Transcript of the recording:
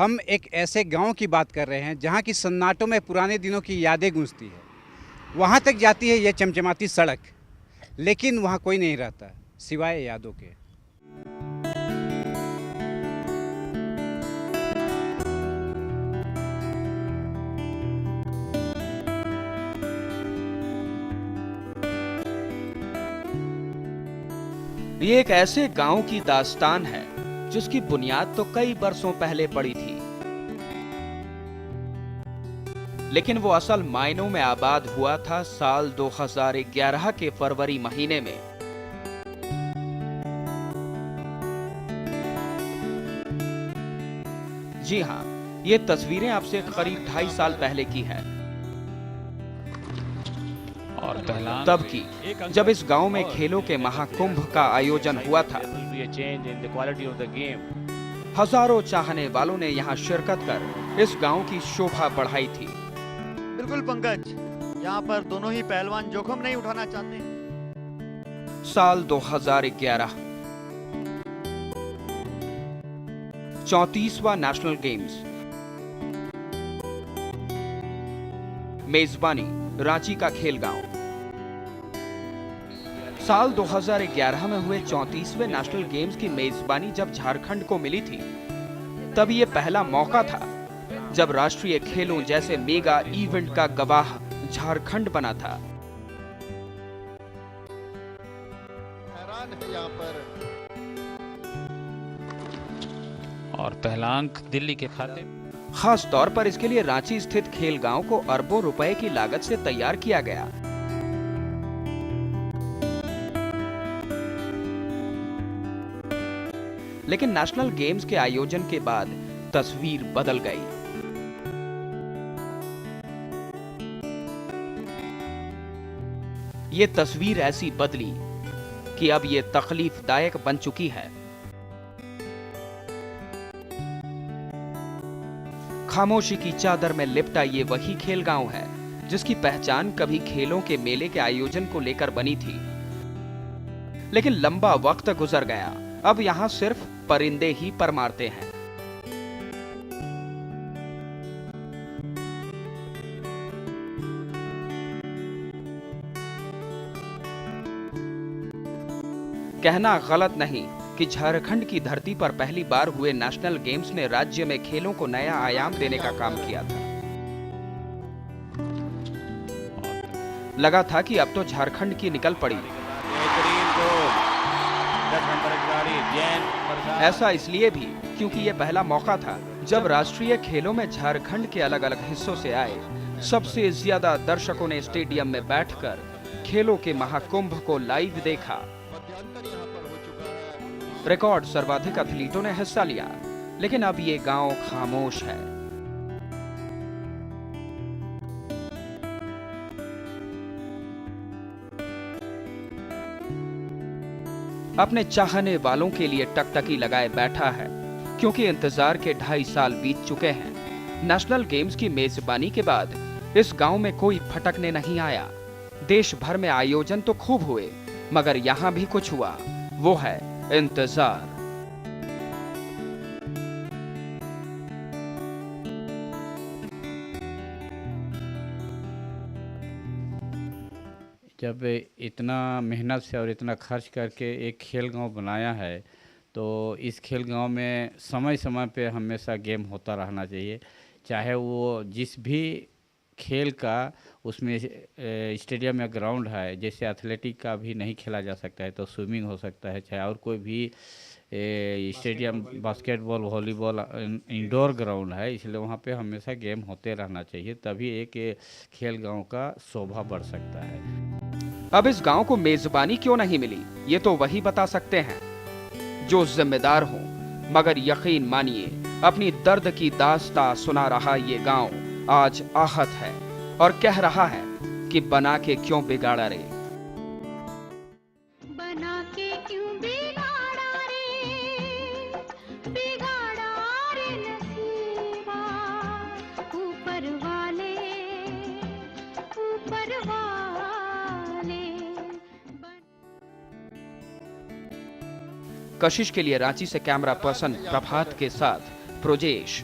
हम एक ऐसे गांव की बात कर रहे हैं जहां की सन्नाटों में पुराने दिनों की यादें गूंजती है। वहां तक जाती है ये चमचमाती सड़क, लेकिन वहां कोई नहीं रहता सिवाय यादों के। ये एक ऐसे गांव की दास्तान है जिसकी बुनियाद तो कई बरसों पहले पड़ी थी, लेकिन वो असल मायनों में आबाद हुआ था साल 2011 के फरवरी महीने में। जी हां, ये तस्वीरें आपसे करीब 2.5 साल पहले की है। और तब की, जब इस गांव में खेलों के महाकुंभ का आयोजन हुआ था। हजारों चाहने वालों ने यहां शिरकत कर इस गांव की शोभा बढ़ाई थी। बिल्कुल पंकज, यहाँ पर दोनों ही पहलवान जोखिम नहीं उठाना चाहते। साल 2011, 34वां नेशनल गेम्स। मेजबानी रांची का खेल गांव। साल 2011 में हुए 34वें नेशनल गेम्स की मेजबानी जब झारखंड को मिली थी, तब ये पहला मौका था जब राष्ट्रीय खेलों जैसे मेगा इवेंट का गवाह झारखंड बना था। हैरान है यहाँ पर। और पहला अंक दिल्ली के खाते। खास तौर पर इसके लिए रांची स्थित खेल गांव को अरबों रुपए की लागत से तैयार किया गया। लेकिन नेशनल गेम्स के आयोजन के बाद तस्वीर बदल गई। ये तस्वीर ऐसी बदली कि अब ये तकलीफदायक बन चुकी है। खामोशी की चादर में लिपटा ये वही खेल गांव है जिसकी पहचान कभी खेलों के मेले के आयोजन को लेकर बनी थी। लेकिन लंबा वक्त गुजर गया, अब यहां सिर्फ परिंदे ही पर मारते हैं। कहना गलत नहीं कि झारखंड की धरती पर पहली बार हुए नेशनल गेम्स ने राज्य में खेलों को नया आयाम देने का काम किया था। लगा था कि अब तो झारखंड की निकल पड़ी। ऐसा इसलिए भी क्योंकि यह पहला मौका था जब राष्ट्रीय खेलों में झारखंड के अलग अलग हिस्सों से आए सबसे ज्यादा दर्शकों ने स्टेडियम में बैठकर खेलों के महाकुंभ को लाइव देखा। रिकॉर्ड सर्वाधिक एथलीटों ने हिस्सा लिया, लेकिन अब ये गांव खामोश है। अपने चाहने वालों के लिए टकटकी लगाए बैठा है, क्योंकि इंतजार के 2.5 साल बीत चुके हैं। नेशनल गेम्स की मेजबानी के बाद इस गांव में कोई फटकने नहीं आया। देश भर में आयोजन तो खूब हुए, मगर यहां भी कुछ हुआ, वो है इंतजार। जब इतना मेहनत से और इतना खर्च करके एक खेल गांव बनाया है, तो इस खेल गांव में समय समय पे हमेशा गेम होता रहना चाहिए। चाहे वो जिस भी खेल का उसमें स्टेडियम या ग्राउंड है, जैसे एथलेटिक का भी नहीं खेला जा सकता है तो स्विमिंग हो सकता है, चाहे और कोई भी stadium basketball volleyball indoor ground है, इसलिए वहाँ पे हमेशा गेम होते रहना चाहिए, तभी एक खेल गांव का शोभा बढ़ सकता है। अब इस गांव को मेजबानी क्यों नहीं मिली, ये तो वही बता सकते हैं जो जिम्मेदार हो। मगर यकीन मानिए, अपनी दर्द की दास्तां सुना रहा ये गांव आज आहत है और कह रहा है कि बना के क्यों बिगाड़ा रे। बना के क्यों बिगाड़ा रे, बिगाड़ा रे नसीबा। ऊपर वाले कशिश के लिए रांची से कैमरा पर्सन प्रभात के साथ प्रोजेश।